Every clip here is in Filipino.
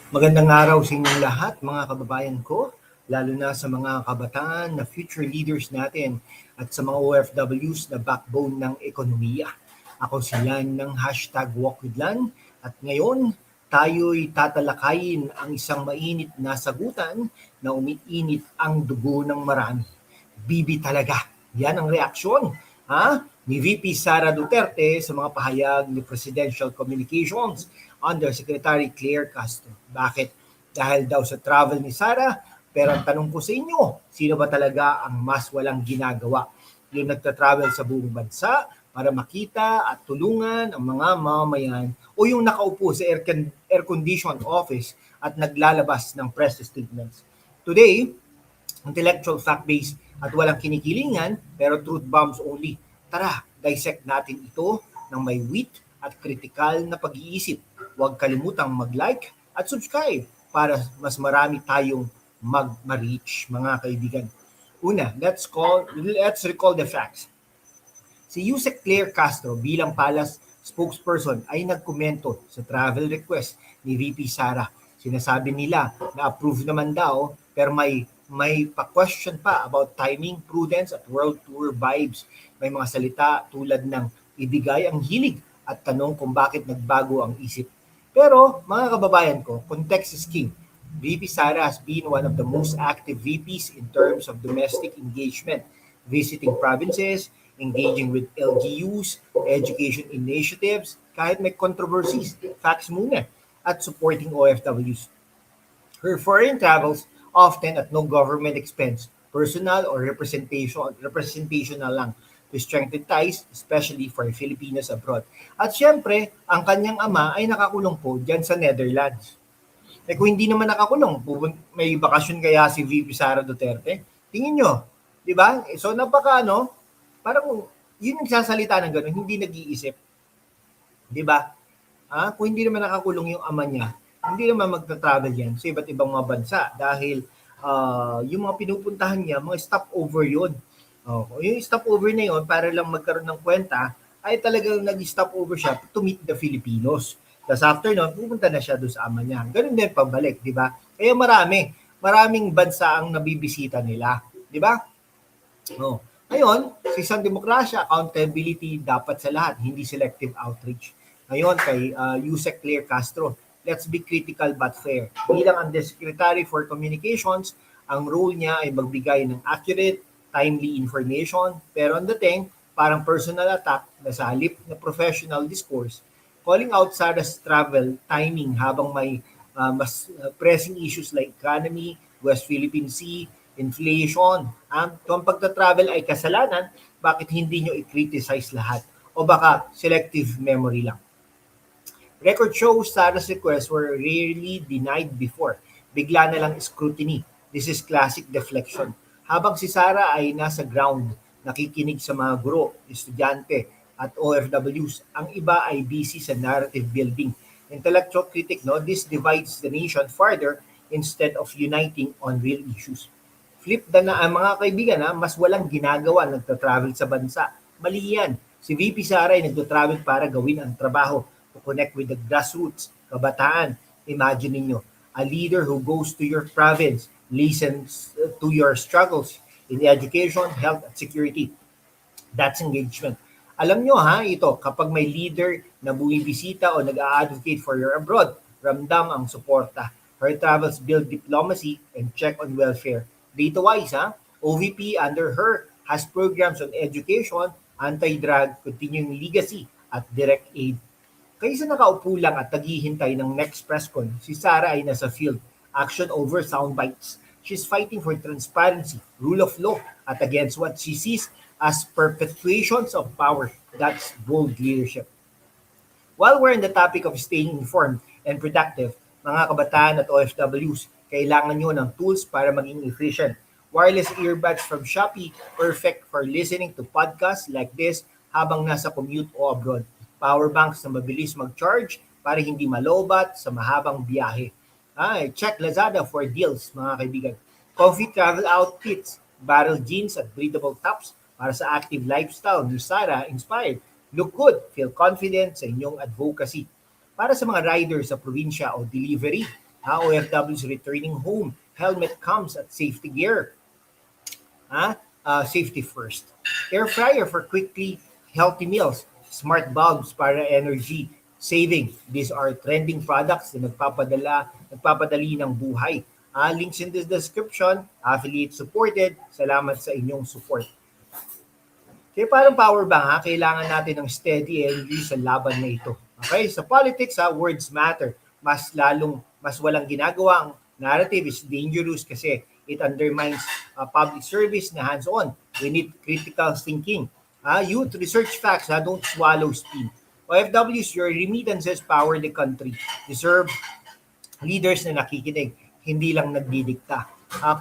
Magandang araw sa inyong lahat, mga kababayan ko, lalo na sa mga kabataan na future leaders natin at sa mga OFWs na backbone ng ekonomiya. Ako si Lan ng #WalkWithLan at ngayon tayo'y tatalakayin ang isang mainit na sagutan na umiinit ang dugo ng marami. Bibi talaga. Yan ang reaksyon ni VP Sara Duterte sa mga pahayag ni Presidential Communications Undersecretary Claire Castro. Bakit? Dahil daw sa travel ni Sara, pero ang tanong ko sa inyo, sino ba talaga ang mas walang ginagawa? Yung nagta-travel sa buong bansa para makita at tulungan ang mga mamamayan o yung nakaupo sa air-conditioned office at naglalabas ng press statements. Today, intellectual fact-based at walang kinikilingan pero truth bombs only. Tara, dissect natin ito ng may wit at kritikal na pag-iisip. Huwag kalimutang mag-like at subscribe para mas marami tayong mag-reach, mga kaibigan. Una, let's recall the facts. Si Yusek Claire Castro bilang Palace spokesperson ay nagkomento sa travel request ni VP Sara. Sinasabi nila na approve naman daw pero may pa-question pa about timing, prudence at world tour vibes. May mga salita tulad ng ibigay ang hilig at tanong kung bakit nagbago ang isip. Pero mga kababayan ko, context is king. VP Sara has been one of the most active VPs in terms of domestic engagement, visiting provinces, engaging with LGUs, education initiatives, kahit may controversies, facts muna, at supporting OFWs. Her foreign travels often at no government expense, personal or representational lang to strengthen ties, especially for Filipinos abroad. At syempre, ang kanyang ama ay nakakulong po dyan sa Netherlands. Kung hindi naman nakakulong, may bakasyon kaya si VP Sara Duterte? Tingin nyo, di ba? So parang yun yung sasalita ng gano'n, hindi nag-iisip. Di ba? Kung hindi naman nakakulong yung ama niya, hindi naman magta-travel yan sa iba't ibang mga bansa dahil yung mga pinupuntahan niya, mga stopover yun. Yung stopover na yun, para lang magkaroon ng kwenta, ay talagang nag-stopover siya to meet the Filipinos. Tapos after nun, pupunta na siya doon sa ama niya. Ganun din pabalik, di ba? Kaya maraming bansa ang nabibisita nila. Di ba? Ngayon, sa isang demokrasya, accountability dapat sa lahat, hindi selective outreach. Ngayon, kay Yusek Claire Castro, let's be critical but fair. Bilang Undersecretary for Communications, ang role niya ay magbigay ng accurate, timely information, pero ang dating, parang personal attack na sa halip na professional discourse, calling out Sara's travel timing habang may mas pressing issues like economy, West Philippine Sea, inflation. Kung pagta-travel ay kasalanan, bakit hindi nyo i-criticize lahat? O baka selective memory lang? Record shows Sara's requests were rarely denied before. Bigla na lang scrutiny. This is classic deflection. Habang si Sara ay nasa ground, nakikinig sa mga guro, estudyante, at OFWs, ang iba ay busy sa narrative building. Intellectual critic, this divides the nation farther instead of uniting on real issues. Flip na ang mga kaibigan, mas walang ginagawa nagta-travel sa bansa. Mali yan. Si VP Sara ay nagta-travel para gawin ang trabaho, to connect with the grassroots, kabataan. Imagine ninyo, a leader who goes to your province, listens to your struggles in education, health, at security. That's engagement. Alam nyo ito, kapag may leader na bumibisita o nag-a-advocate for your abroad, ramdam ang suporta. Her travels build diplomacy and check on welfare. Data-wise, OVP under her has programs on education, anti-drug, continuing legacy, at direct aid. Kaysa nakaupo lang at naghihintay ng next press con, si Sara ay nasa field. Action over soundbites. She's fighting for transparency, rule of law, at against what she sees as perpetuations of power. That's bold leadership. While we're in the topic of staying informed and productive, mga kabataan at OFWs, kailangan nyo ng tools para maging efficient. Wireless earbuds from Shopee, perfect for listening to podcasts like this habang nasa commute o abroad. Power banks na mabilis mag-charge para hindi malobat sa mahabang biyahe. Check Lazada for deals, mga kaibigan. Comfy travel outfits, barrel jeans at breathable tops para sa active lifestyle ni Sara inspired. Look good, feel confident sa inyong advocacy. Para sa mga riders sa probinsya o delivery, OFWs returning home, helmet comes at safety gear. Safety first. Air fryer for quickly healthy meals. Smart bulbs para energy saving. These are trending products na nagpapadali ng buhay. Links in the description, affiliate supported. Salamat sa inyong support. Kaya parang power bank, kailangan natin ng steady energy sa laban na ito. Okay, sa politics, words matter. Mas walang ginagawa ang narrative is dangerous kasi it undermines public service na hands-on. We need critical thinking. Youth, research facts, don't swallow steam. OFWs, your remittances power the country. Deserve leaders na nakikinig, hindi lang nagdidikta.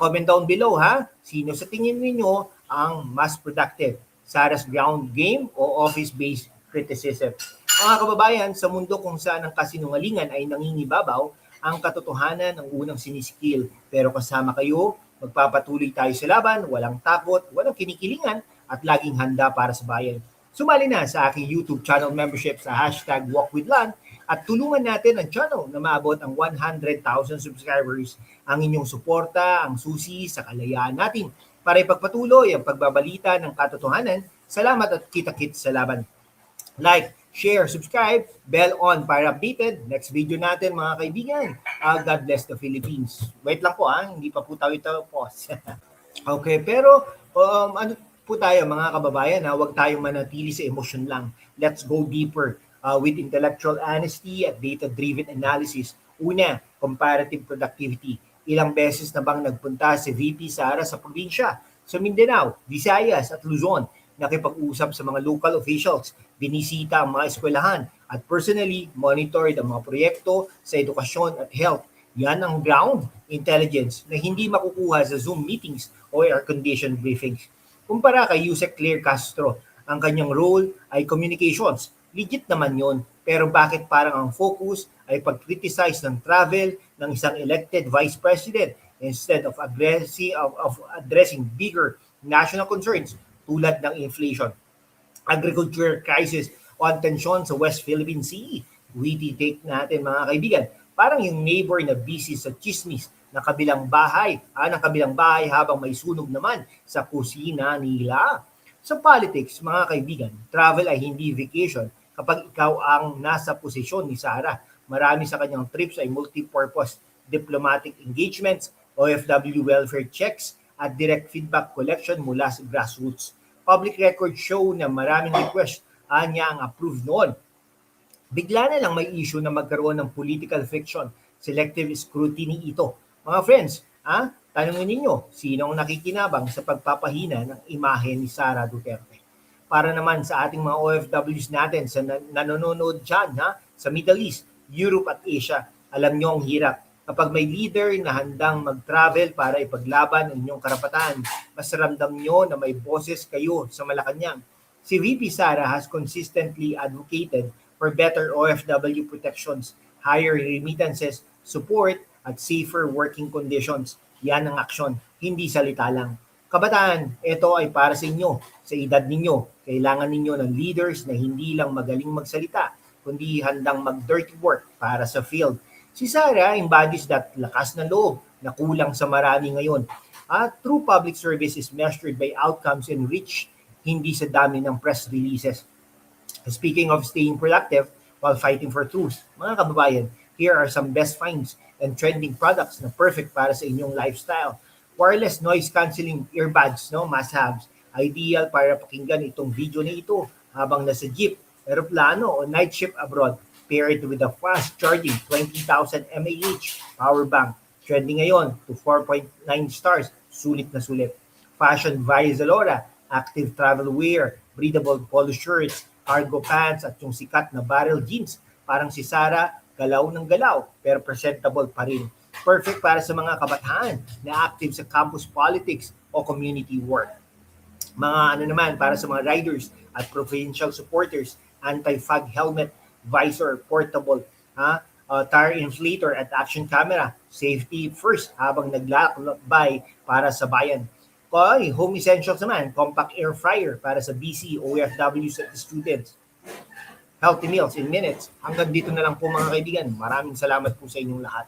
Comment down below, sino sa tingin ninyo ang mas productive? Sarah's ground game o office-based criticism? Mga kababayan, sa mundo kung saan ang kasinungalingan ay nangingibabaw, ang katotohanan ang unang sinisikil. Pero kasama kayo, magpapatuloy tayo sa laban, walang takot, walang kinikilingan, at laging handa para sa bayan. Sumali na sa aking YouTube channel membership sa #WalkWithLan at tulungan natin ang channel na maabot ang 100,000 subscribers. Ang inyong suporta, ang susi sa kalayaan natin para ipagpatuloy ang pagbabalita ng katotohanan. Salamat at kita-kits sa laban. Like, share, subscribe, bell on para updated. Next video natin mga kaibigan. God bless the Philippines. Wait lang po hindi pa po tayo pause. Okay, pero ano po tayo mga kababayan, huwag tayong manatili sa emosyon lang. Let's go deeper with intellectual honesty at data-driven analysis. Una, comparative productivity. Ilang beses na bang nagpunta si VP Sara sa probinsya, sa Mindanao, Visayas at Luzon, nakipag-usap sa mga local officials, binisita ang mga eskwelahan, at personally monitored ang mga proyekto sa edukasyon at health. Yan ang ground intelligence na hindi makukuha sa Zoom meetings o air-conditioned briefings. Kumpara kay Yusek Claire Castro, ang kanyang role ay communications. Legit naman yon, pero bakit parang ang focus ay pag-criticize ng travel ng isang elected vice president instead of addressing bigger national concerns tulad ng inflation, agriculture crisis o tensyon sa West Philippine Sea? Witty take natin mga kaibigan. Parang yung neighbor na busy sa chismis ng kabilang bahay habang may sunog naman sa kusina nila. Sa politics, mga kaibigan, travel ay hindi vacation kapag ikaw ang nasa posisyon ni Sara. Marami sa kanyang trips ay multi-purpose diplomatic engagements, OFW welfare checks, at direct feedback collection mula sa grassroots. Public records show na maraming request niya ang approved noon. Bigla na lang may issue na magkaroon ng political fiction, selective scrutiny ito. Mga friends, tanongin ninyo, sino ang nakikinabang sa pagpapahina ng imahe ni Sara Duterte? Para naman sa ating mga OFWs natin sa nanonood dyan, sa Middle East, Europe at Asia, alam nyo ang hirap. Kapag may leader na handang mag-travel para ipaglaban ang inyong karapatan, mas ramdam nyo na may boses kayo sa Malacanang. Si VP Sara has consistently advocated for better OFW protections, higher remittances, support, at safer working conditions. Yan ang aksyon, hindi salita lang. Kabataan, ito ay para sa inyo, sa edad ninyo. Kailangan ninyo ng leaders na hindi lang magaling magsalita, kundi handang mag-dirty work para sa field. Si Sara embodies that lakas na loob na kulang sa marami ngayon. True public service is measured by outcomes and reach, hindi sa dami ng press releases. Speaking of staying productive while fighting for truth, mga kababayan, here are some best finds and trending products na perfect para sa inyong lifestyle. Wireless noise cancelling earbuds, must-haves. Ideal para pakinggan itong video na ito habang nasa jeep, aeroplano o night shift abroad. Paired with a fast charging 20,000 mAh power bank. Trending ngayon to 4.9 stars. Sulit na sulit. Fashion via Zalora, active travel wear, breathable polo shirts, cargo pants at yung sikat na barrel jeans. Parang si Sara, galaw ng galaw, pero presentable pa rin. Perfect para sa mga kabataan na active sa campus politics o community work. Mga naman para sa mga riders at provincial supporters, anti-fog helmet, visor, portable, tire inflator at action camera. Safety first habang naglalakbay para sa bayan. Home essentials naman, compact air fryer para sa BC, OFWs at students. Healthy meals in minutes. Hanggang dito na lang po mga kaibigan. Maraming salamat po sa inyong lahat.